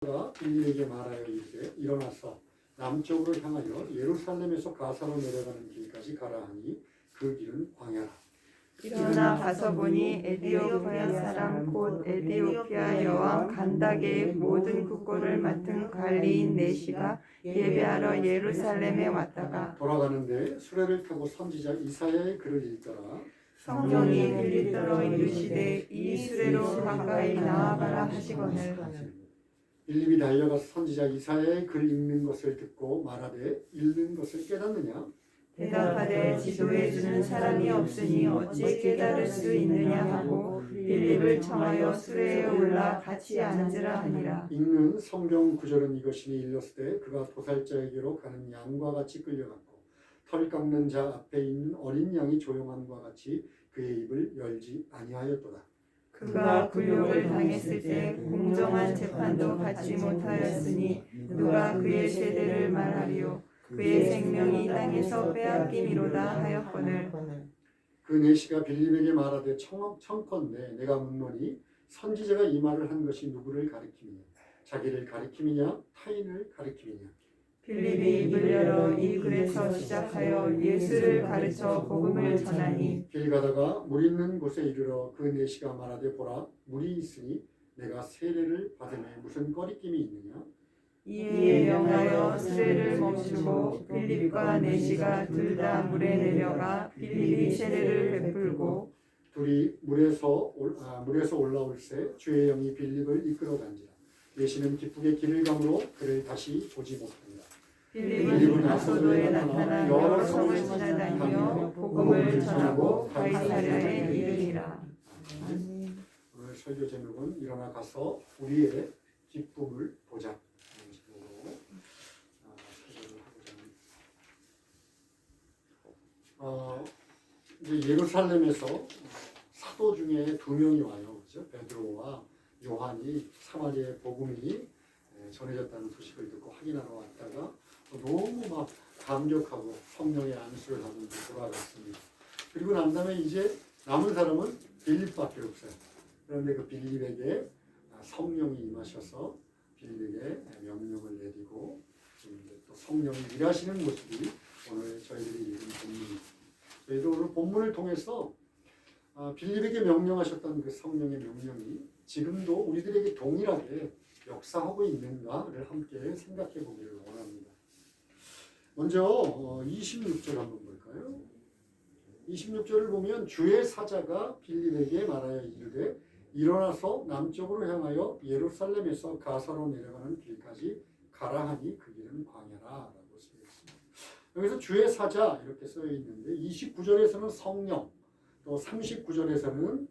빌립에게 말하여 이르되 일어나서 남쪽으로 향하여 예루살렘에서 가사로 내려가는 길까지 가라 하니 그 길은 광야라. 일어나 가서 보니 에디오피아 사람 곧 에디오피아 여왕 간다게의 모든 국고를 맡은 관리인 내시가 예배하러 예루살렘에 왔다가 돌아가는데 수레를 타고 선지자 이사야의 글을 읽더라. 성령이 빌립더러 이르시되 이 수레로 가까이 나아가라 하시거늘 빌립이 달려가서 선지자 이사야의 글 읽는 것을 듣고 말하되 읽는 것을 깨닫느냐? 대답하되 지도해 주는 사람이 없으니 어찌 깨달을 수 있느냐 하고 빌립을 청하여 수레에 올라 같이 앉으라 하니라. 읽는 성경 구절은 이것이니 일렀을 그가 도살자에게로 가는 양과 같이 끌려갔고 털 깎는 자 앞에 있는 어린 양이 조용함과 같이 그의 입을 열지 아니하였도다. 그가 굴욕을 당했을 때 공정한 재판도 받지 못하였으니 누가 그의 세대를 말하리요. 그의 생명이 땅에서 빼앗김이로다 하였거늘. 그 내시가 빌립에게 말하되 청컨대 내가 묻노니 선지자가 이 말을 한 것이 누구를 가리킴이냐? 자기를 가리킴이냐? 타인을 가리킴이냐? 빌립이 입을 열어 이 글에서 시작하여 예수를 가르쳐 복음을 전하니 길 가다가 물 있는 곳에 이르러 그 내시가 말하되 보라 물이 있으니 내가 세례를 받음에 무슨 꺼리낌이 있느냐? 이에 명하여 수레를 멈추고 빌립과 내시가 둘 다 물에 내려가 빌립이 세례를 베풀고 둘이 물에서 올라올새 주의 영이 빌립을 이끌어 간지라. 내시는 기쁘게 길을 가므로 그를 다시 보지 못한다. 빌립은 아소도에 나타나 여러 성을 지나다니며 복음을 전하고 가이사랴에 이르니라. 오늘 설교 제목은 일어나 가서 우리의 기쁨을 보자. 이제 예루살렘에서 사도 중에 두 명이 와요, 그죠? 베드로와 요한이 사마리아의 복음이 전해졌다는 소식을 듣고 확인하러 왔다가 너무 막 감격하고 성령의 안수를 하면서 돌아갔습니다. 그리고 난 다음에 이제 남은 사람은 빌립밖에 없어요. 그런데 그 빌립에게 성령이 임하셔서 빌립에게 명령을 내리고 또 성령이 일하시는 모습이 오늘 저희들이 읽은 본문입니다. 저희도 오늘 본문을 통해서 빌립에게 명령하셨던 그 성령의 명령이 지금도 우리들에게 동일하게 역사하고 있는가를 함께 생각해 보기를 원합니다. 먼저 26절 한번 볼까요? 26절을 보면 주의 사자가 빌립에게 말하여 이르되 일어나서 남쪽으로 향하여 예루살렘에서 가사로 내려가는 길까지 가라 하니 그 길은 광야라 라고 쓰여 있습니다. 여기서 주의 사자 이렇게 써 있는데 29절에서는 성령, 또 39절에서는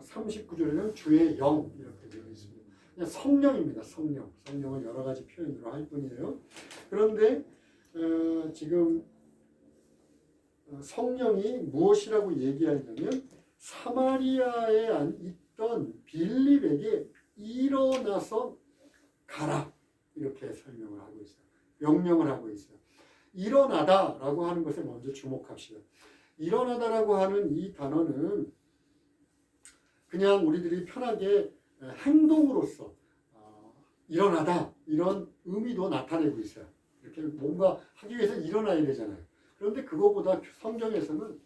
39절에는 주의 영 이렇게 되어 있습니다. 그냥 성령입니다. 성령은 여러 가지 표현으로 할 뿐이에요. 그런데 지금 성령이 무엇이라고 얘기하냐면 사마리아에 있던 빌립에게 일어나서 가라 이렇게 설명을 하고 있어요. 명령을 하고 있어요. 일어나다라고 하는 것에 먼저 주목합시다. 일어나다라고 하는 이 단어는 그냥 우리들이 편하게 행동으로서 일어나다 이런 의미도 나타내고 있어요. 이렇게 뭔가 하기 위해서 일어나야 되잖아요. 그런데 그거보다 성경에서는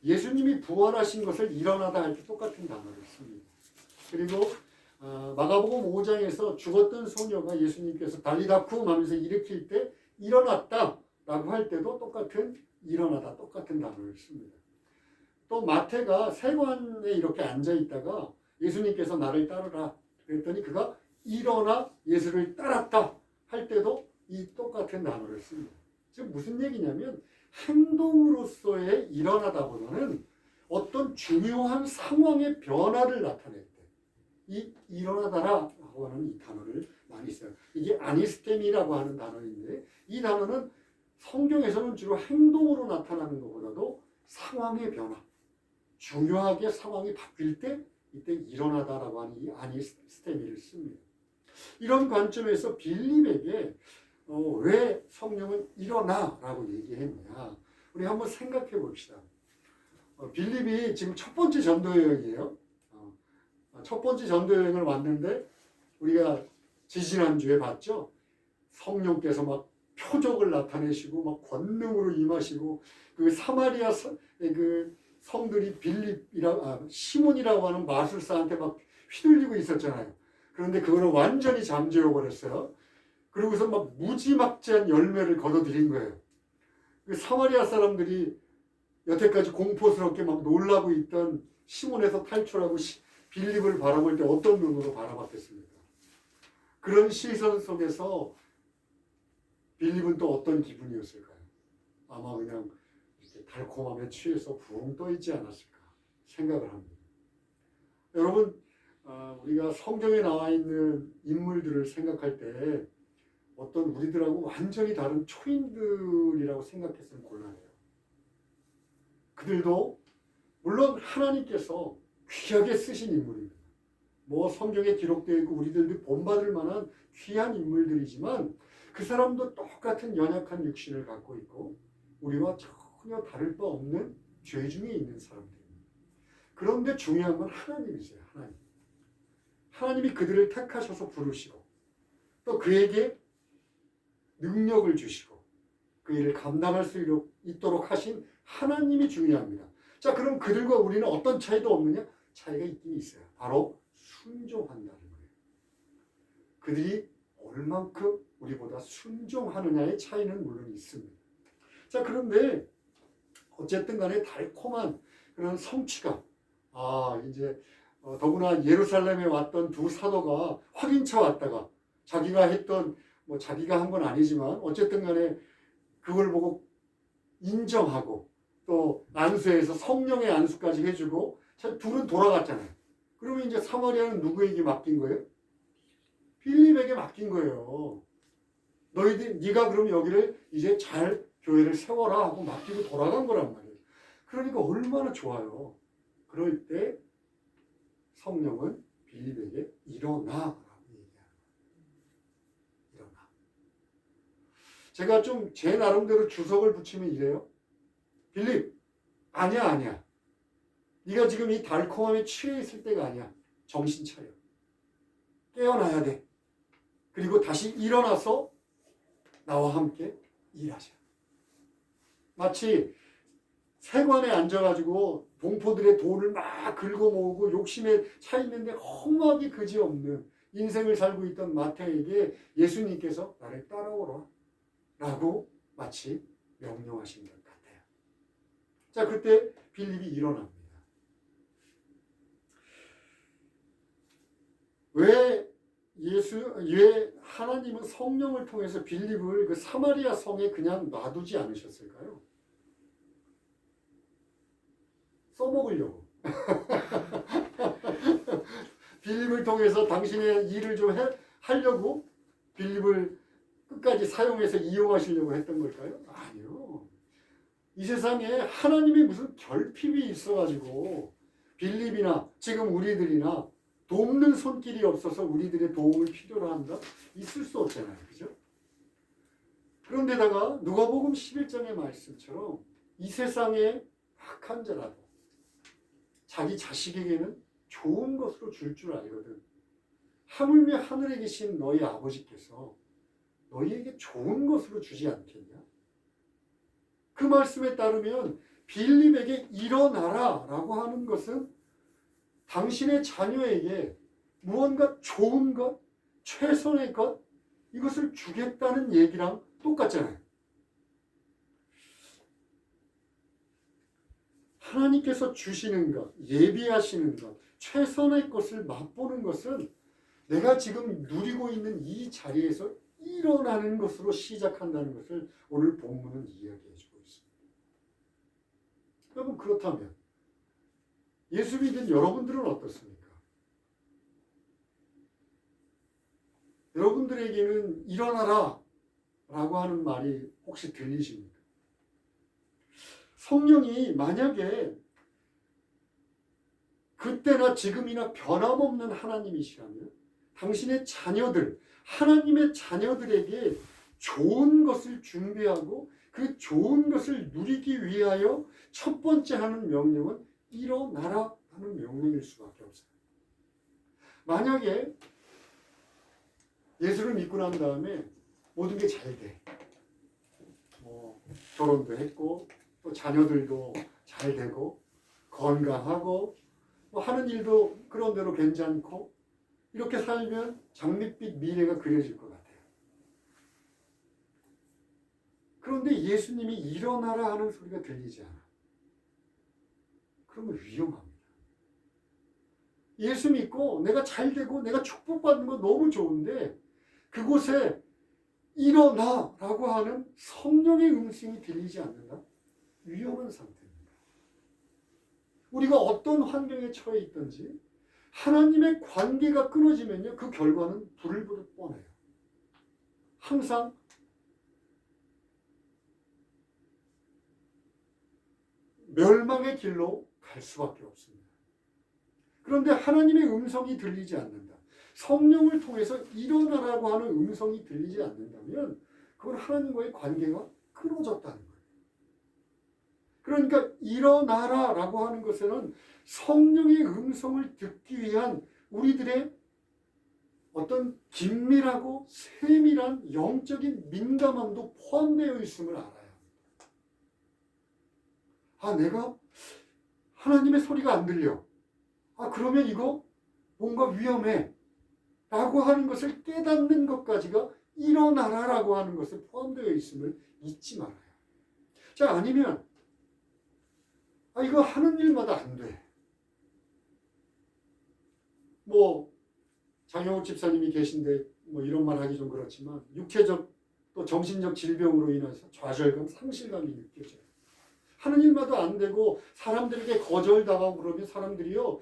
예수님이 부활하신 것을 일어나다 할 때 똑같은 단어를 씁니다. 그리고 마가복음 5장에서 죽었던 소녀가 예수님께서 달리다쿰 하면서 일으킬 때 일어났다 라고 할 때도 일어나다 똑같은 단어를 씁니다. 또 마태가 세관에 이렇게 앉아 있다가 예수님께서 나를 따르라 그랬더니 그가 일어나 예수를 따랐다 할 때도 이 똑같은 단어를 씁니다. 즉 무슨 얘기냐면 행동으로서의 일어나다보다는 어떤 중요한 상황의 변화를 나타낼 때 이 일어나다라고 하는 이 단어를 많이 써요. 이게 아니스템이라고 하는 단어인데 이 단어는 성경에서는 주로 행동으로 나타나는 것보다도 상황의 변화, 중요하게 상황이 바뀔 때 이때 일어나다라고 하는 이 아니스테미를 씁니다. 이런 관점에서 빌립에게 왜 성령은 일어나라고 얘기했냐? 우리 한번 생각해 봅시다. 빌립이 지금 첫 번째 전도 여행이에요. 첫 번째 전도 여행을 왔는데 우리가 지지난주에 봤죠. 성령께서 막 표적을 나타내시고 막 권능으로 임하시고 그 사마리아 그 성들이 시몬이라고 하는 마술사한테 막 휘둘리고 있었잖아요. 그런데 그거를 완전히 잠재워 버렸어요. 그러고서 막 무지막지한 열매를 거둬들인 거예요. 그 사마리아 사람들이 여태까지 공포스럽게 막 놀라고 있던 시몬에서 탈출하고 빌립을 바라볼 때 어떤 눈으로 바라봤겠습니까? 그런 시선 속에서 빌립은 또 어떤 기분이었을까요? 아마 그냥 이렇게 달콤함에 취해서 붕 떠 있지 않았을까 생각을 합니다. 여러분, 우리가 성경에 나와 있는 인물들을 생각할 때 어떤 우리들하고 완전히 다른 초인들이라고 생각했으면 곤란해요. 그들도 물론 하나님께서 귀하게 쓰신 인물입니다. 뭐 성경에 기록되어 있고 우리들도 본받을 만한 귀한 인물들이지만 그 사람도 똑같은 연약한 육신을 갖고 있고 우리와 전혀 다를 바 없는 죄 중에 있는 사람들입니다. 그런데 중요한 건 하나님이세요. 하나님이 그들을 택하셔서 부르시고 또 그에게 능력을 주시고 그 일을 감당할 수 있도록 하신 하나님이 중요합니다. 자, 그럼 그들과 우리는 어떤 차이도 없느냐? 차이가 있긴 있어요. 바로 순종한다는 거예요. 그들이 얼만큼 우리보다 순종하느냐의 차이는 물론 있습니다. 자, 그런데 어쨌든 간에 달콤한 그런 성취감. 이제 더구나 예루살렘에 왔던 두 사도가 확인차 왔다가 자기가 했던 자기가 한 건 아니지만 어쨌든 간에 그걸 보고 인정하고 또 안수해서 성령의 안수까지 해주고 둘은 돌아갔잖아요. 그러면 이제 사마리아는 누구에게 맡긴 거예요? 빌립에게 맡긴 거예요. 네가 그럼 여기를 이제 잘 교회를 세워라 하고 맡기고 돌아간 거란 말이에요. 그러니까 얼마나 좋아요. 그럴 때 성령은 빌립에게 일어나라고 얘기하는 거예요. 일어나. 제가 좀 제 나름대로 주석을 붙이면 이래요. 빌립, 아니야. 네가 지금 이 달콤함에 취해 있을 때가 아니야. 정신 차려. 깨어나야 돼. 그리고 다시 일어나서 나와 함께 일하자. 마치 세관에 앉아가지고 동포들의 돈을 막 긁어 모으고 욕심에 차 있는데 험하게 그지없는 인생을 살고 있던 마태에게 예수님께서 나를 따라오라 라고 마치 명령하신 것 같아요. 자, 그때 빌립이 일어납니다. 왜 하나님은 성령을 통해서 빌립을 그 사마리아 성에 그냥 놔두지 않으셨을까요? 써먹으려고. 빌립을 통해서 당신의 일을 좀 하려고 빌립을 끝까지 사용해서 이용하시려고 했던 걸까요? 아니요. 이 세상에 하나님이 무슨 결핍이 있어가지고 빌립이나 지금 우리들이나 돕는 손길이 없어서 우리들의 도움을 필요로 한다? 있을 수 없잖아요. 그죠? 그런데다가 누가복음 11장의 말씀처럼 이 세상에 악한 자라도 자기 자식에게는 좋은 것으로 줄 줄 알거든. 하물며 하늘에 계신 너희 아버지께서 너희에게 좋은 것으로 주지 않겠냐? 그 말씀에 따르면 빌립에게 일어나라 라고 하는 것은 당신의 자녀에게 무언가 좋은 것, 최선의 것, 이것을 주겠다는 얘기랑 똑같잖아요. 하나님께서 주시는 것, 예비하시는 것, 최선의 것을 맛보는 것은 내가 지금 누리고 있는 이 자리에서 일어나는 것으로 시작한다는 것을 오늘 본문은 이야기해 주고 있습니다. 여러분, 그렇다면 예수 믿은 여러분들은 어떻습니까? 여러분들에게는 일어나라 라고 하는 말이 혹시 들리십니까? 성령이 만약에 그때나 지금이나 변함없는 하나님이시라면 당신의 자녀들, 하나님의 자녀들에게 좋은 것을 준비하고 그 좋은 것을 누리기 위하여 첫 번째 하는 명령은 일어나라 하는 명령일 수밖에 없어요. 만약에 예수를 믿고 난 다음에 모든 게 잘 돼. 결혼도 했고 또 자녀들도 잘 되고 건강하고 하는 일도 그런 대로 괜찮고 이렇게 살면 장밋빛 미래가 그려질 것 같아요. 그런데 예수님이 일어나라 하는 소리가 들리지 않아. 그러면 위험합니다. 예수 믿고 내가 잘 되고 내가 축복받는 거 너무 좋은데 그곳에 일어나라고 하는 성령의 음성이 들리지 않는다? 위험한 상태입니다. 우리가 어떤 환경에 처해 있든지 하나님의 관계가 끊어지면요, 그 결과는 불을 보듯 뻔해요. 항상 멸망의 길로 갈 수밖에 없습니다. 그런데 하나님의 음성이 들리지 않는다. 성령을 통해서 일어나라고 하는 음성이 들리지 않는다면 그건 하나님과의 관계가 끊어졌다는 거예요. 그러니까 일어나라라고 하는 것에는 성령의 음성을 듣기 위한 우리들의 어떤 긴밀하고 세밀한 영적인 민감함도 포함되어 있음을 알아요. 내가 하나님의 소리가 안 들려. 그러면 이거 뭔가 위험해. 라고 하는 것을 깨닫는 것까지가 일어나라라고 하는 것에 포함되어 있음을 잊지 말아요. 자, 아니면 이거 하는 일마다 안 돼. 장영욱 집사님이 계신데 이런 말 하기 좀 그렇지만 육체적 또 정신적 질병으로 인해서 좌절감, 상실감이 느껴져요. 하는 일마다 안 되고 사람들에게 거절당하고 그러면 사람들이요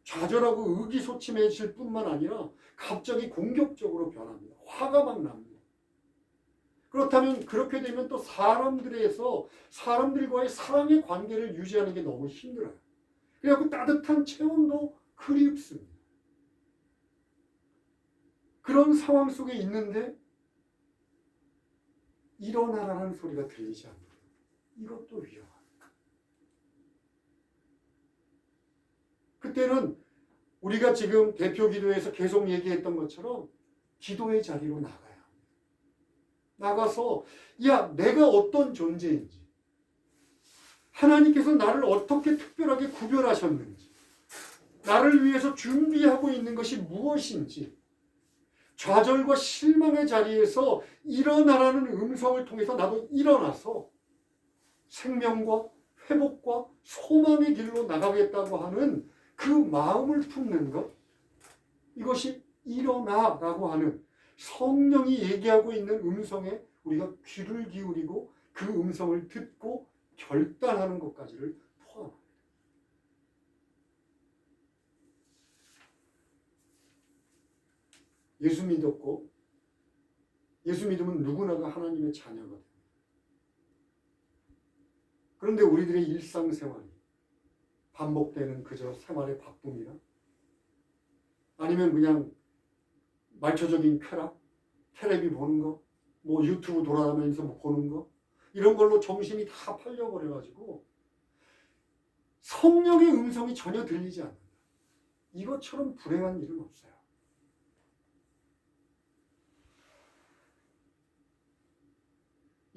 좌절하고 의기소침해질 뿐만 아니라 갑자기 공격적으로 변합니다. 화가 막 납니다. 그렇다면 그렇게 되면 또 사람들과의 사랑의 관계를 유지하는 게 너무 힘들어요. 그래갖고 따뜻한 체온도 그립습니다. 그런 상황 속에 있는데 일어나라는 소리가 들리지 않는다. 이것도 위험합니다. 그때는 우리가 지금 대표 기도에서 계속 얘기했던 것처럼 기도의 자리로 나가야 합니다. 나가서 내가 어떤 존재인지, 하나님께서 나를 어떻게 특별하게 구별하셨는지, 나를 위해서 준비하고 있는 것이 무엇인지, 좌절과 실망의 자리에서 일어나라는 음성을 통해서 나도 일어나서 생명과 회복과 소망의 길로 나가겠다고 하는 그 마음을 품는 것, 이것이 일어나라고 하는 성령이 얘기하고 있는 음성에 우리가 귀를 기울이고 그 음성을 듣고 결단하는 것까지를 포함합니다. 예수 믿었고 예수 믿으면 누구나가 하나님의 자녀가 됩니다. 그런데 우리들의 일상생활이 반복되는 그저 생활의 바쁨이나 아니면 그냥 말초적인 쾌락, 텔레비 보는 거, 유튜브 돌아다니면서 보는 거, 이런 걸로 정신이 다 팔려버려가지고 성령의 음성이 전혀 들리지 않는다. 이것처럼 불행한 일은 없어요.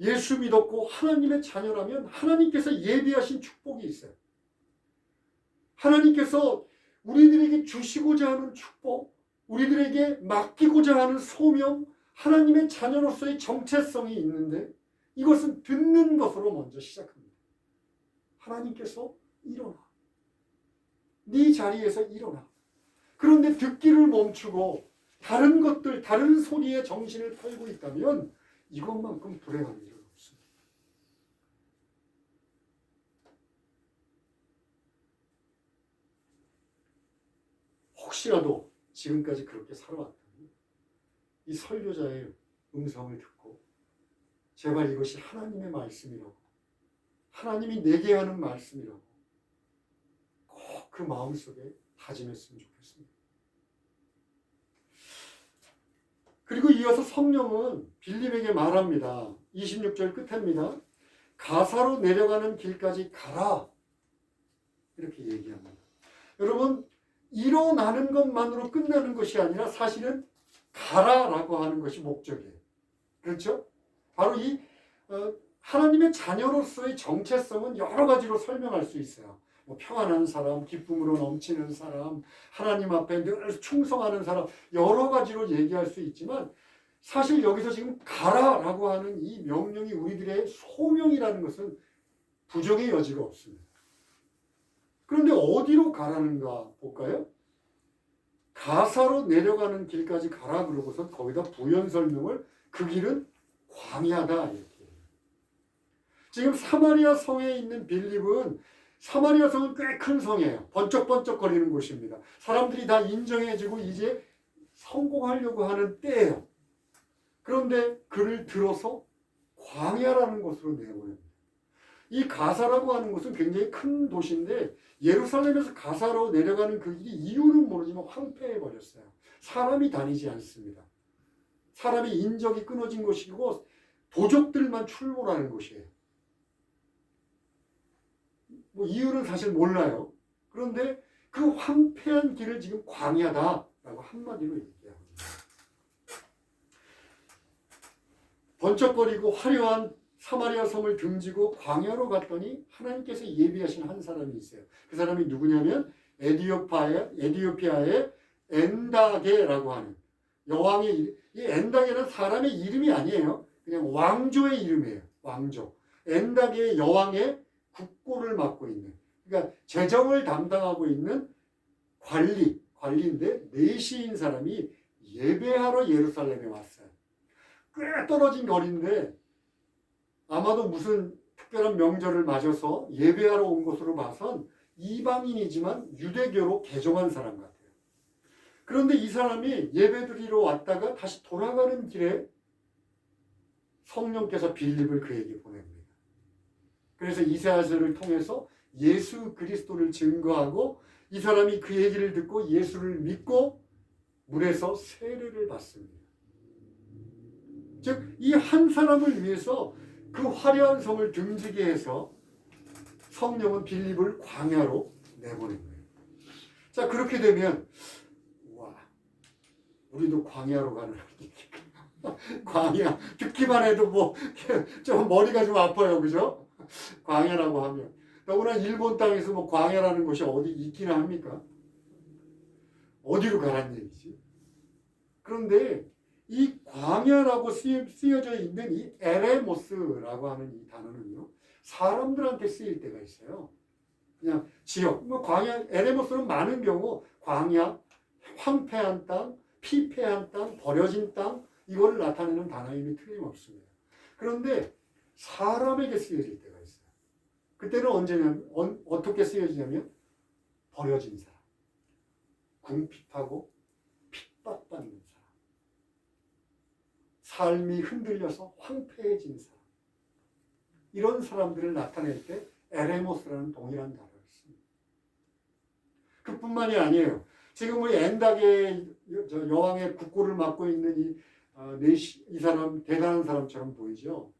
예수 믿었고 하나님의 자녀라면 하나님께서 예비하신 축복이 있어요. 하나님께서 우리들에게 주시고자 하는 축복, 우리들에게 맡기고자 하는 소명, 하나님의 자녀로서의 정체성이 있는데 이것은 듣는 것으로 먼저 시작합니다. 하나님께서 일어나. 네 자리에서 일어나. 그런데 듣기를 멈추고 다른 것들, 다른 소리에 정신을 팔고 있다면 이것만큼 불행한 일은 없습니다. 혹시라도 지금까지 그렇게 살아왔다면 이 설교자의 음성을 듣고 제발 이것이 하나님의 말씀이라고, 하나님이 내게 하는 말씀이라고 꼭 그 마음속에 다짐했으면 좋겠습니다. 그리고 이어서 성령은 빌립에게 말합니다. 26절 끝입니다. 가사로 내려가는 길까지 가라. 이렇게 얘기합니다. 여러분, 일어나는 것만으로 끝나는 것이 아니라 사실은 가라라고 하는 것이 목적이에요. 그렇죠? 바로 이 하나님의 자녀로서의 정체성은 여러 가지로 설명할 수 있어요. 뭐 평안한 사람, 기쁨으로 넘치는 사람, 하나님 앞에 늘 충성하는 사람, 여러 가지로 얘기할 수 있지만 사실 여기서 지금 가라라고 하는 이 명령이 우리들의 소명이라는 것은 부정의 여지가 없습니다. 그런데 어디로 가라는가 볼까요? 가사로 내려가는 길까지 가라 그러고서 거기다 부연 설명을 그 길은 광야다 이렇게. 지금 사마리아 성에 있는 빌립은 사마리아 성은 꽤 큰 성이에요. 번쩍번쩍거리는 곳입니다. 사람들이 다 인정해지고 이제 성공하려고 하는 때예요. 그런데 그를 들어서 광야라는 곳으로 내보냅니다. 이 가사라고 하는 곳은 굉장히 큰 도시인데 예루살렘에서 가사로 내려가는 그 길이 이유는 모르지만 황폐해 버렸어요. 사람이 다니지 않습니다. 사람이 인적이 끊어진 곳이고 도적들만 출몰하는 곳이에요. 뭐 이유는 사실 몰라요. 그런데 그 황폐한 길을 지금 광야다라고 한마디로 얘기합니다. 번쩍거리고 화려한 사마리아 성을 등지고 광야로 갔더니 하나님께서 예비하신 한 사람이 있어요. 그 사람이 누구냐면 에디오피아의 엔다게라고 하는 여왕의 이름. 이 엔다게는 사람의 이름이 아니에요. 그냥 왕조의 이름이에요. 왕조. 엔다게의 여왕의 국고를 맡고 있는, 그러니까 재정을 담당하고 있는 관리인데 내시인 사람이 예배하러 예루살렘에 왔어요. 꽤 떨어진 거리인데 아마도 무슨 특별한 명절을 맞아서 예배하러 온 것으로 봐선 이방인이지만 유대교로 개종한 사람 같아요. 그런데 이 사람이 예배드리러 왔다가 다시 돌아가는 길에 성령께서 빌립을 그에게 보냅니다. 그래서 이사야서를 통해서 예수 그리스도를 증거하고 이 사람이 그 얘기를 듣고 예수를 믿고 물에서 세례를 받습니다. 즉, 이 한 사람을 위해서 그 화려한 성을 등지게 해서 성령은 빌립을 광야로 내보낸 거예요. 자, 그렇게 되면 와, 우리도 광야로 가는 광야 듣기만 해도 뭐 좀 머리가 좀 아파요, 그죠? 광야라고 하면 더구나 일본 땅에서 뭐 광야라는 곳이 어디 있기나 합니까? 어디로 가란 얘기지? 그런데 이 광야라고 쓰여져 있는 이 에레모스라고 하는 이 단어는요, 사람들한테 쓰일 때가 있어요. 그냥 지역, 뭐 광야, 에레모스는 많은 경우 광야, 황폐한 땅, 피폐한 땅, 버려진 땅, 이거를 나타내는 단어임이 틀림없습니다. 그런데 사람에게 쓰여질 때가 있어요. 그때는 언제냐면, 어떻게 쓰여지냐면, 버려진 사람, 궁핍하고 핍박받는 사람, 삶이 흔들려서 황폐해진 사람, 이런 사람들을 나타낼 때 에레모스라는 동일한 단어를 씁니다. 그뿐만이 아니에요. 지금 우리 엔닥의 여왕의 국고를 맡고 있는 이 사람 대단한 사람처럼 보이죠.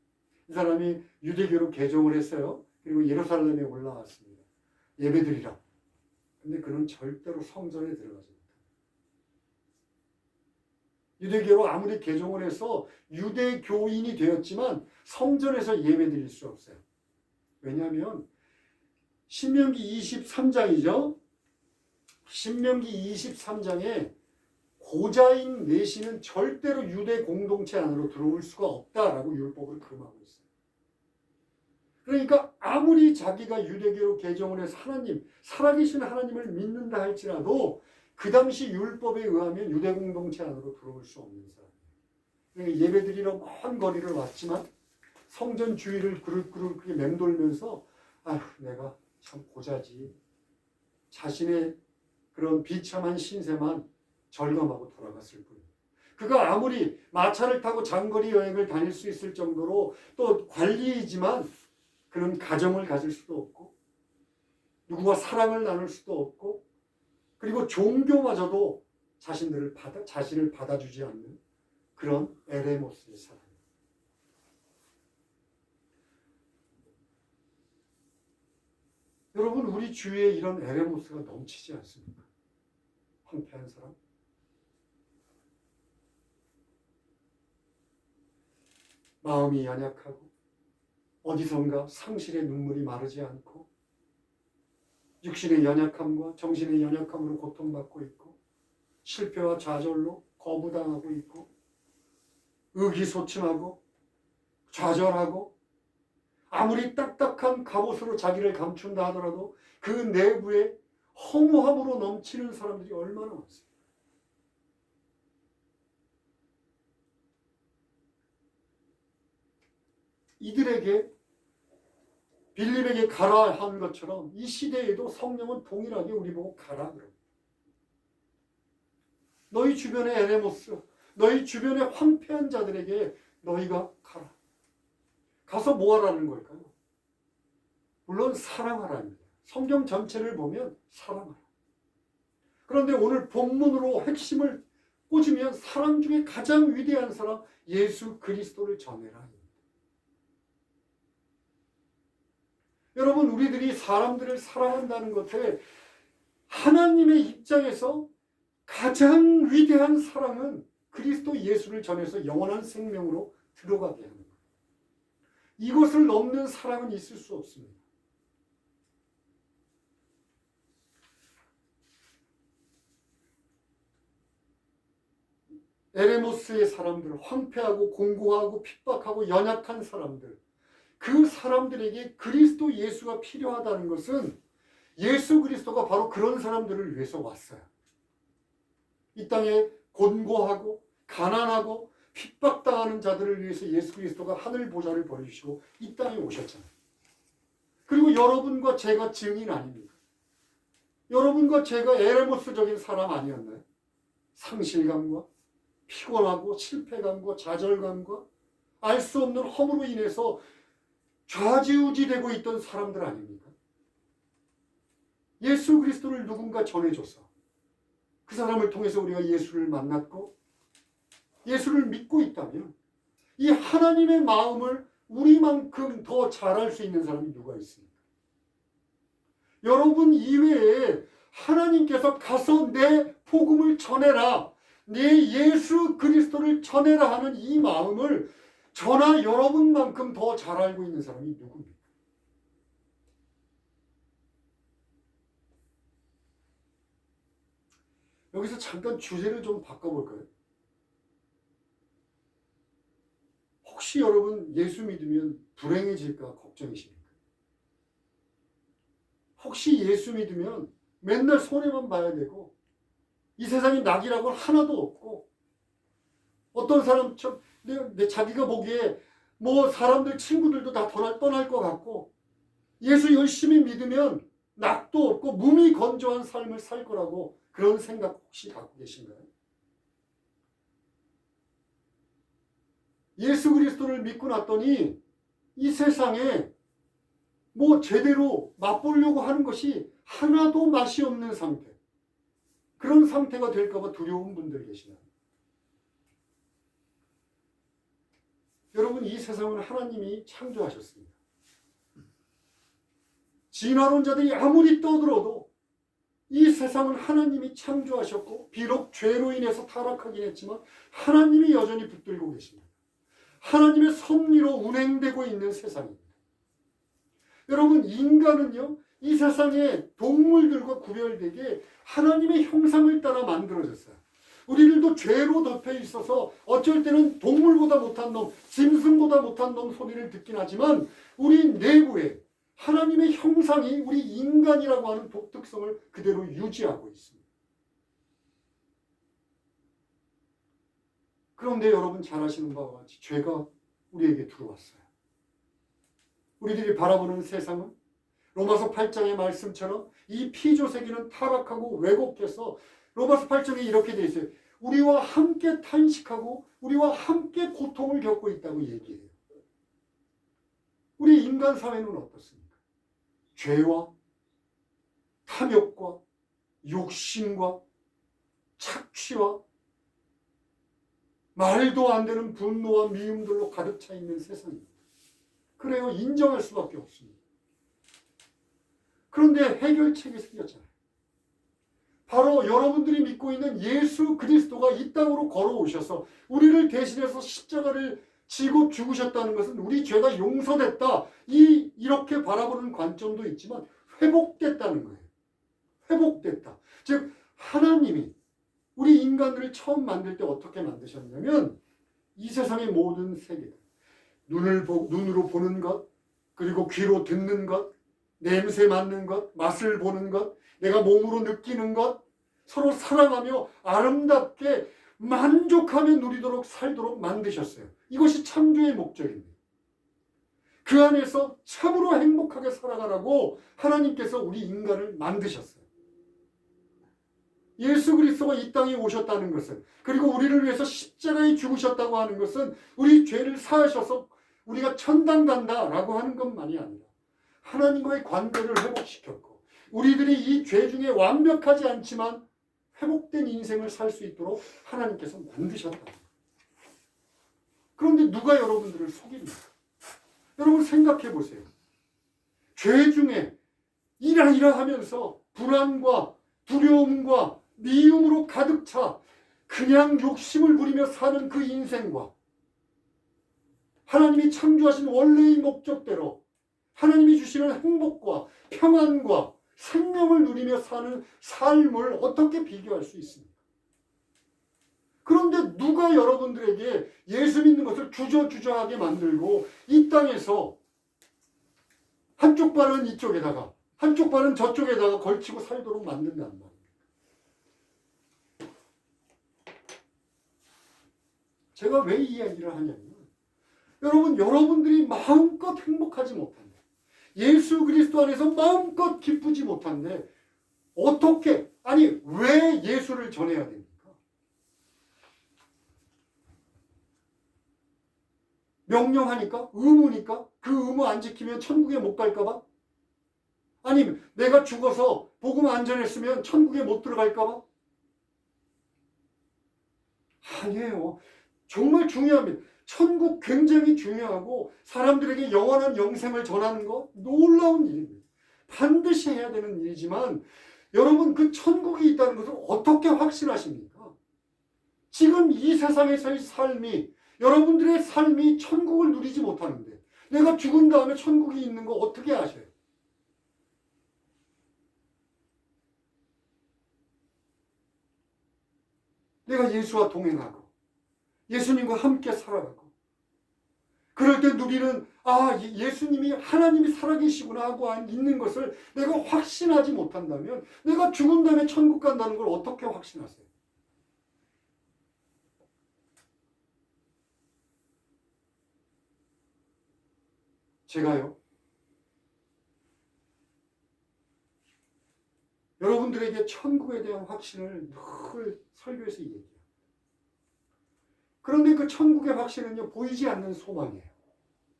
이 사람이 유대교로 개종을 했어요. 그리고 예루살렘에 올라왔습니다. 예배드리라. 근데 그는 절대로 성전에 들어가지 못합니다. 유대교로 아무리 개종을 해서 유대교인이 되었지만 성전에서 예배드릴 수 없어요. 왜냐하면 신명기 23장이죠. 신명기 23장에 고자인 내시는 절대로 유대 공동체 안으로 들어올 수가 없다라고 율법을 금하고 있어요. 그러니까 아무리 자기가 유대교로 개종을 해서 하나님, 살아계신 하나님을 믿는다 할지라도 그 당시 율법에 의하면 유대 공동체 안으로 들어올 수 없는 사람이에요. 그러니까 예배드리러 먼 거리를 왔지만 성전 주위를 그렇게 맴돌면서 아휴, 내가 참 고자지. 자신의 그런 비참한 신세만 절감하고 돌아갔을 뿐이에요. 그가 아무리 마차를 타고 장거리 여행을 다닐 수 있을 정도로 또 관리이지만 그는 가정을 가질 수도 없고 누구와 사랑을 나눌 수도 없고 그리고 종교마저도 자신을 받아주지 않는 그런 에레모스의 사람이에요. 여러분, 우리 주위에 이런 에레모스가 넘치지 않습니까? 황폐한 사람? 마음이 연약하고 어디선가 상실의 눈물이 마르지 않고 육신의 연약함과 정신의 연약함으로 고통받고 있고 실패와 좌절로 거부당하고 있고 의기소침하고 좌절하고 아무리 딱딱한 갑옷으로 자기를 감춘다 하더라도 그 내부에 허무함으로 넘치는 사람들이 얼마나 많습니까? 이들에게 빌립에게 가라 한 것처럼 이 시대에도 성령은 동일하게 우리 보고 가라 그럽니다. 너희 주변의 에레모스, 너희 주변의 황폐한 자들에게 너희가 가라. 가서 뭐 하라는 걸까요? 물론 사랑하라입니다. 성경 전체를 보면 사랑하라. 그런데 오늘 본문으로 핵심을 꽂으면 사랑 중에 가장 위대한 사람 예수 그리스도를 전해라. 여러분, 우리들이 사람들을 사랑한다는 것에 하나님의 입장에서 가장 위대한 사랑은 그리스도 예수를 전해서 영원한 생명으로 들어가게 하는 거예요. 이것을 넘는 사랑은 있을 수 없습니다. 에레모스의 사람들, 황폐하고 공고하고 핍박하고 연약한 사람들, 그 사람들에게 그리스도 예수가 필요하다는 것은 예수 그리스도가 바로 그런 사람들을 위해서 왔어요. 이 땅에 곤고하고 가난하고 핍박당하는 자들을 위해서 예수 그리스도가 하늘 보좌를 버리시고 이 땅에 오셨잖아요. 그리고 여러분과 제가 증인 아닙니까? 여러분과 제가 에레모스적인 사람 아니었나요? 상실감과 피곤하고 실패감과 좌절감과 알 수 없는 허물로 인해서 좌지우지되고 있던 사람들 아닙니까? 예수 그리스도를 누군가 전해줘서 그 사람을 통해서 우리가 예수를 만났고 예수를 믿고 있다면 이 하나님의 마음을 우리만큼 더 잘할 수 있는 사람이 누가 있습니까? 여러분 이외에 하나님께서 가서 내 복음을 전해라, 내 예수 그리스도를 전해라 하는 이 마음을 저나 여러분만큼 더 잘 알고 있는 사람이 누굽니까? 여기서 잠깐 주제를 좀 바꿔볼까요? 혹시 여러분 예수 믿으면 불행해질까 걱정이십니까? 혹시 예수 믿으면 맨날 손해만 봐야 되고 이 세상에 낙이라고 하나도 없고 어떤 사람처럼 자기가 보기에 뭐 사람들 친구들도 다 떠날 것 같고 예수 열심히 믿으면 낙도 없고 무미건조한 삶을 살 거라고 그런 생각 혹시 갖고 계신가요? 예수 그리스도를 믿고 났더니 이 세상에 뭐 제대로 맛보려고 하는 것이 하나도 맛이 없는 상태, 그런 상태가 될까 봐 두려운 분들 계시나요? 여러분, 이 세상은 하나님이 창조하셨습니다. 진화론자들이 아무리 떠들어도 이 세상은 하나님이 창조하셨고 비록 죄로 인해서 타락하긴 했지만 하나님이 여전히 붙들고 계십니다. 하나님의 섭리로 운행되고 있는 세상입니다. 여러분, 인간은요, 이 세상의 동물들과 구별되게 하나님의 형상을 따라 만들어졌어요. 우리들도 죄로 덮여 있어서 어쩔 때는 동물보다 못한 놈, 짐승보다 못한 놈 소리를 듣긴 하지만 우리 내부에 하나님의 형상이 우리 인간이라고 하는 독특성을 그대로 유지하고 있습니다. 그런데 여러분 잘 아시는 바와 같이 죄가 우리에게 들어왔어요. 우리들이 바라보는 세상은 로마서 8장의 말씀처럼 이 피조세계는 타락하고 왜곡해서 로마서 8장에 이렇게 되어 있어요. 우리와 함께 탄식하고 우리와 함께 고통을 겪고 있다고 얘기해요. 우리 인간 사회는 어떻습니까? 죄와 탐욕과 욕심과 착취와 말도 안 되는 분노와 미움들로 가득 차 있는 세상입니다. 그래요. 인정할 수밖에 없습니다. 그런데 해결책이 생겼잖아요. 바로 여러분들이 믿고 있는 예수 그리스도가 이 땅으로 걸어오셔서 우리를 대신해서 십자가를 지고 죽으셨다는 것은 우리 죄가 용서됐다. 이렇게 바라보는 관점도 있지만 회복됐다는 거예요. 회복됐다. 즉 하나님이 우리 인간들을 처음 만들 때 어떻게 만드셨냐면 이 세상의 모든 세계들, 눈으로 보는 것, 그리고 귀로 듣는 것, 냄새 맡는 것, 맛을 보는 것, 내가 몸으로 느끼는 것, 서로 사랑하며 아름답게 만족하며 누리도록 살도록 만드셨어요. 이것이 창조의 목적입니다. 그 안에서 참으로 행복하게 살아가라고 하나님께서 우리 인간을 만드셨어요. 예수 그리스도가 이 땅에 오셨다는 것은, 그리고 우리를 위해서 십자가에 죽으셨다고 하는 것은 우리 죄를 사하셔서 우리가 천당 간다라고 하는 것만이 아니라 하나님과의 관계를 회복시켰고 우리들이 이 죄 중에 완벽하지 않지만 회복된 인생을 살 수 있도록 하나님께서 만드셨다. 그런데 누가 여러분들을 속입니까? 여러분 생각해 보세요. 죄 중에 이라 하면서 불안과 두려움과 미움으로 가득 차 그냥 욕심을 부리며 사는 그 인생과 하나님이 창조하신 원래의 목적대로 하나님이 주시는 행복과 평안과 생명을 누리며 사는 삶을 어떻게 비교할 수 있습니까? 그런데 누가 여러분들에게 예수 믿는 것을 주저주저하게 만들고 이 땅에서 한쪽 발은 이쪽에다가 한쪽 발은 저쪽에다가 걸치고 살도록 만든다는 말입니다. 제가 왜 이 이야기를 하냐면 여러분들이 마음껏 행복하지 못한데 예수 그리스도 안에서 마음껏 기쁘지 못한데 어떻게, 아니 왜 예수를 전해야 됩니까? 명령하니까? 의무니까? 그 의무 안 지키면 천국에 못 갈까 봐? 아니면 내가 죽어서 복음 안 전했으면 천국에 못 들어갈까 봐? 아니에요. 정말 중요합니다. 천국 굉장히 중요하고 사람들에게 영원한 영생을 전하는 거 놀라운 일입니다. 반드시 해야 되는 일이지만 여러분 그 천국이 있다는 것을 어떻게 확신하십니까? 지금 이 세상에서의 삶이 여러분들의 삶이 천국을 누리지 못하는데 내가 죽은 다음에 천국이 있는 거 어떻게 아셔요? 내가 예수와 동행하고 예수님과 함께 살아가고 그럴 때 누리는 예수님이 하나님이 살아계시구나 하고 있는 것을 내가 확신하지 못한다면 내가 죽은 다음에 천국 간다는 걸 어떻게 확신하세요? 제가요 여러분들에게 천국에 대한 확신을 늘 설교에서 얘기해요. 그런데 그 천국의 확신은요 보이지 않는 소망이에요.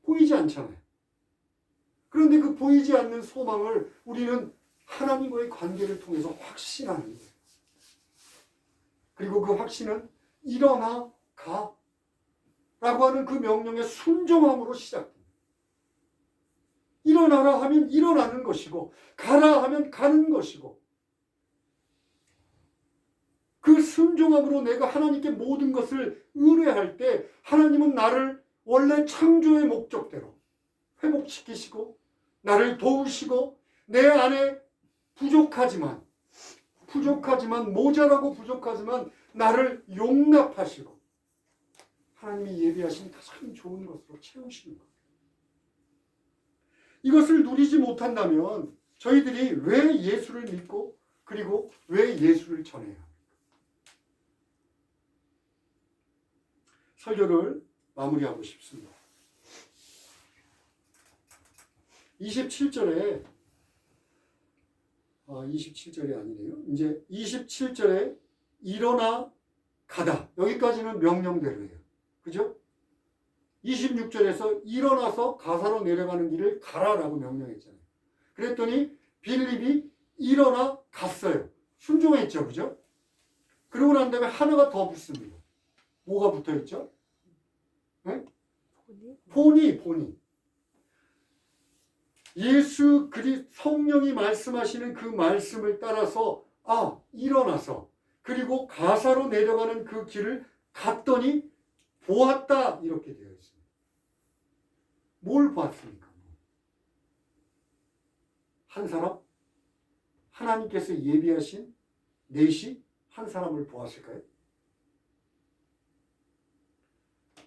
보이지 않잖아요. 그런데 그 보이지 않는 소망을 우리는 하나님과의 관계를 통해서 확신하는 거예요. 그리고 그 확신은 일어나 가 라고 하는 그 명령의 순종함으로 시작됩니다. 일어나라 하면 일어나는 것이고 가라 하면 가는 것이고 그 순종함으로 내가 하나님께 모든 것을 의뢰할 때 하나님은 나를 원래 창조의 목적대로 회복시키시고 나를 도우시고 내 안에 부족하지만 모자라고 부족하지만 나를 용납하시고 하나님이 예비하신 가장 좋은 것으로 채우시는 것. 이것을 누리지 못한다면 저희들이 왜 예수를 믿고 그리고 왜 예수를 전해야 합니까? 설교를 마무리하고 싶습니다. 27절에 27절이 아니네요. 이제 27절에 일어나 가다. 여기까지는 명령대로예요. 그죠? 26절에서 일어나서 가사로 내려가는 길을 가라라고 명령했잖아요. 그랬더니 빌립이 일어나 갔어요. 순종했죠. 그죠? 그러고 난 다음에 하나가 더 붙습니다. 뭐가 붙어 있죠? 네? 본이. 예수 그리스도 성령이 말씀하시는 그 말씀을 따라서 일어나서 그리고 가사로 내려가는 그 길을 갔더니 보았다 이렇게 되어 있습니다. 뭘 보았습니까? 한 사람? 하나님께서 예비하신 넷이 한 사람을 보았을까요?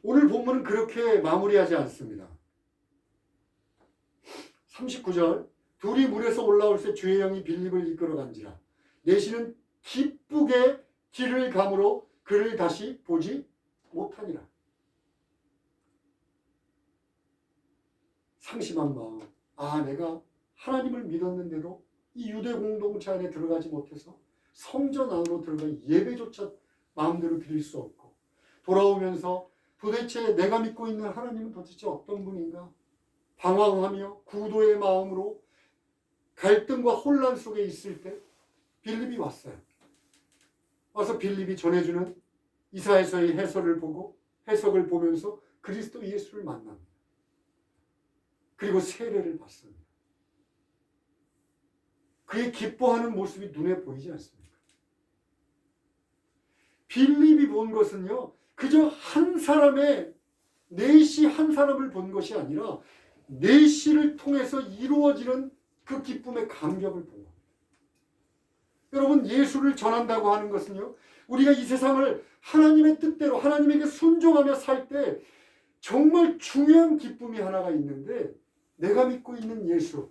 오늘 본문은 그렇게 마무리하지 않습니다. 39절 둘이 물에서 올라올 때 주의 영이 빌립을 이끌어 간지라 넷이는 기쁘게 길을 감으로 그를 다시 보지 못하니라. 상심한 마음. 내가 하나님을 믿었는데도 이 유대 공동체 안에 들어가지 못해서 성전 안으로 들어가 예배조차 마음대로 드릴 수 없고 돌아오면서 도대체 내가 믿고 있는 하나님은 도대체 어떤 분인가? 방황하며 구도의 마음으로 갈등과 혼란 속에 있을 때 빌립이 왔어요. 와서 빌립이 전해주는 이사야서의 해석을 보면서 그리스도 예수를 만납니다. 그리고 세례를 받습니다. 그의 기뻐하는 모습이 눈에 보이지 않습니까? 빌립이 본 것은요, 그저 한 사람의 넷이 한 사람을 본 것이 아니라 넷이를 통해서 이루어지는 그 기쁨의 감격을 본 겁니다. 여러분, 예수를 전한다고 하는 것은요, 우리가 이 세상을 하나님의 뜻대로 하나님에게 순종하며 살 때 정말 중요한 기쁨이 하나가 있는데, 내가 믿고 있는 예수,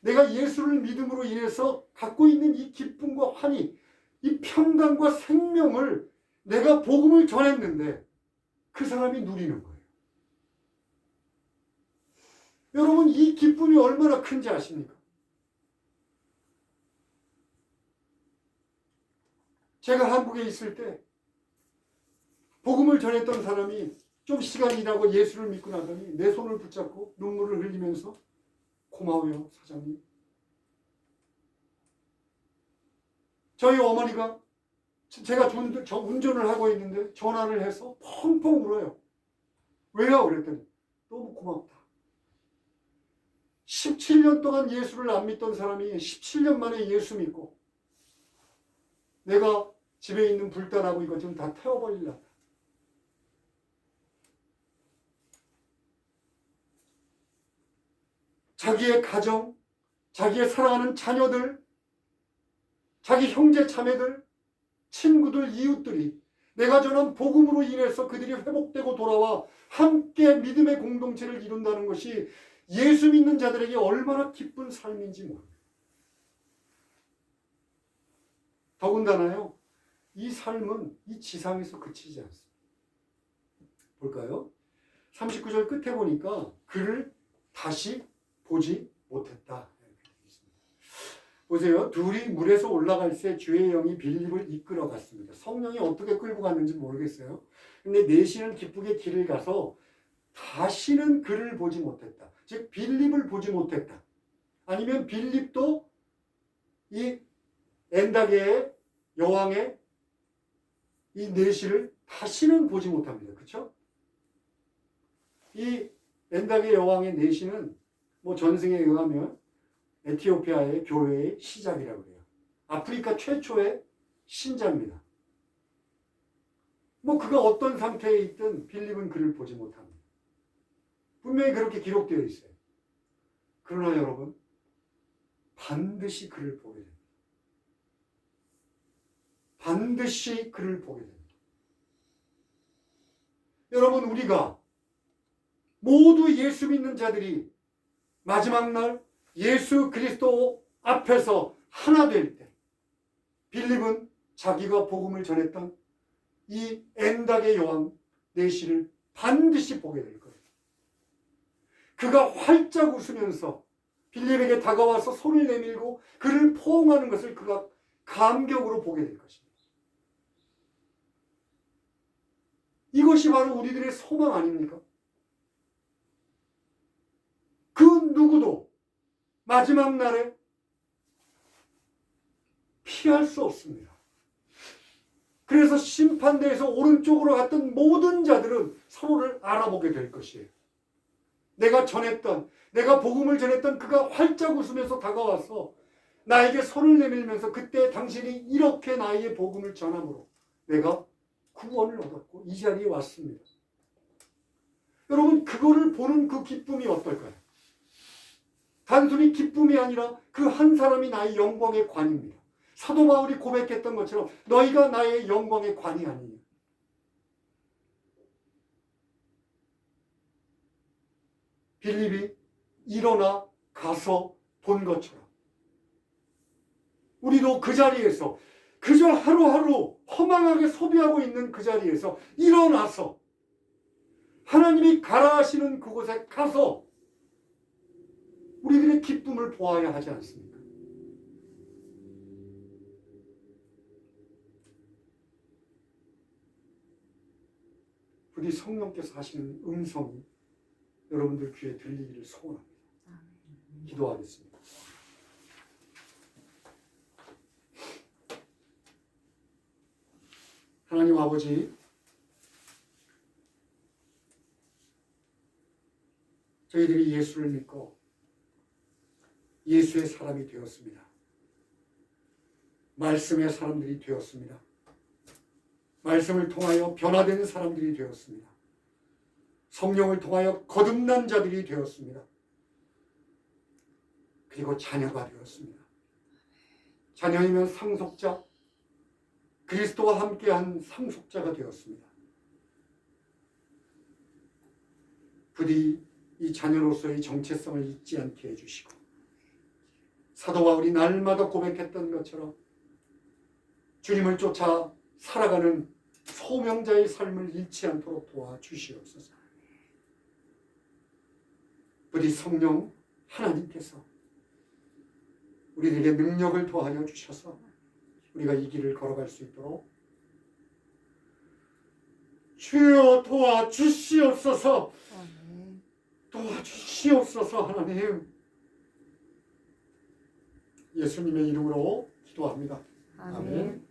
내가 예수를 믿음으로 인해서 갖고 있는 이 기쁨과 환희, 이 평강과 생명을 내가 복음을 전했는데 그 사람이 누리는 거예요. 여러분, 이 기쁨이 얼마나 큰지 아십니까? 제가 한국에 있을 때 복음을 전했던 사람이 좀 시간이 지나고 예수를 믿고 나더니 내 손을 붙잡고 눈물을 흘리면서 고마워요, 사장님. 저희 어머니가 제가 운전을 하고 있는데 전화를 해서 펑펑 울어요. 왜요? 그랬더니 너무 고맙다. 17년 동안 예수를 안 믿던 사람이 17년 만에 예수 믿고 내가 집에 있는 불단하고 이거 좀 다 태워버리려다. 자기의 가정, 자기의 사랑하는 자녀들, 자기 형제 자매들, 친구들, 이웃들이 내가 전한 복음으로 인해서 그들이 회복되고 돌아와 함께 믿음의 공동체를 이룬다는 것이 예수 믿는 자들에게 얼마나 기쁜 삶인지 모릅니다. 더군다나요, 이 삶은 이 지상에서 그치지 않습니다. 볼까요? 39절 끝에 보니까 그를 다시 보지 못했다. 보세요. 둘이 물에서 올라갈 때 주의 영이 빌립을 이끌어 갔습니다. 성령이 어떻게 끌고 갔는지 모르겠어요. 근데 넷이는 기쁘게 길을 가서 다시는 그를 보지 못했다. 즉 빌립을 보지 못했다. 아니면 빌립도 이 엔다게의 여왕의 이 넷이를 다시는 보지 못합니다. 그렇죠? 이 엔다게 여왕의 넷이는 뭐 전승에 의하면 에티오피아의 교회의 시작이라고 해요. 아프리카 최초의 신자입니다. 뭐 그가 어떤 상태에 있든 빌립은 그를 보지 못합니다. 분명히 그렇게 기록되어 있어요. 그러나 여러분, 반드시 그를 보게 됩니다. 반드시 그를 보게 됩니다. 여러분, 우리가 모두 예수 믿는 자들이 마지막 날 예수 그리스도 앞에서 하나 될 때 빌립은 자기가 복음을 전했던 이 엔닥의 여왕 넷이를 반드시 보게 될 거예요. 그가 활짝 웃으면서 빌립에게 다가와서 손을 내밀고 그를 포옹하는 것을 그가 감격으로 보게 될 것입니다. 이것이 바로 우리들의 소망 아닙니까? 그 누구도 마지막 날에 피할 수 없습니다. 그래서 심판대에서 오른쪽으로 갔던 모든 자들은 서로를 알아보게 될 것이에요. 내가 복음을 전했던 그가 활짝 웃으면서 다가와서 나에게 손을 내밀면서 그때 당신이 이렇게 나에게 복음을 전함으로 내가 구원을 얻었고 이 자리에 왔습니다. 여러분, 그거를 보는 그 기쁨이 어떨까요? 단순히 기쁨이 아니라 그 한 사람이 나의 영광의 관입니다. 사도 바울이 고백했던 것처럼 너희가 나의 영광의 관이 아니냐. 빌립이 일어나 가서 본 것처럼 우리도 그 자리에서 그저 하루하루 허망하게 소비하고 있는 그 자리에서 일어나서 하나님이 가라 하시는 그곳에 가서 우리들의 기쁨을 보아야 하지 않습니까? 부디 성령께서 하시는 음성이 여러분들 귀에 들리기를 소원합니다. 기도하겠습니다. 하나님 아버지, 저희들이 예수를 믿고 예수의 사람이 되었습니다. 말씀의 사람들이 되었습니다. 말씀을 통하여 변화된 사람들이 되었습니다. 성령을 통하여 거듭난 자들이 되었습니다. 그리고 자녀가 되었습니다. 자녀이면 상속자, 그리스도와 함께한 상속자가 되었습니다. 부디 이 자녀로서의 정체성을 잊지 않게 해주시고 사도 바울이 날마다 고백했던 것처럼 주님을 쫓아 살아가는 소명자의 삶을 잃지 않도록 도와주시옵소서. 부디 성령 하나님께서 우리에게 능력을 더하여 주셔서 우리가 이 길을 걸어갈 수 있도록 주여 도와주시옵소서. 도와주시옵소서. 하나님, 예수님의 이름으로 기도합니다. 아멘.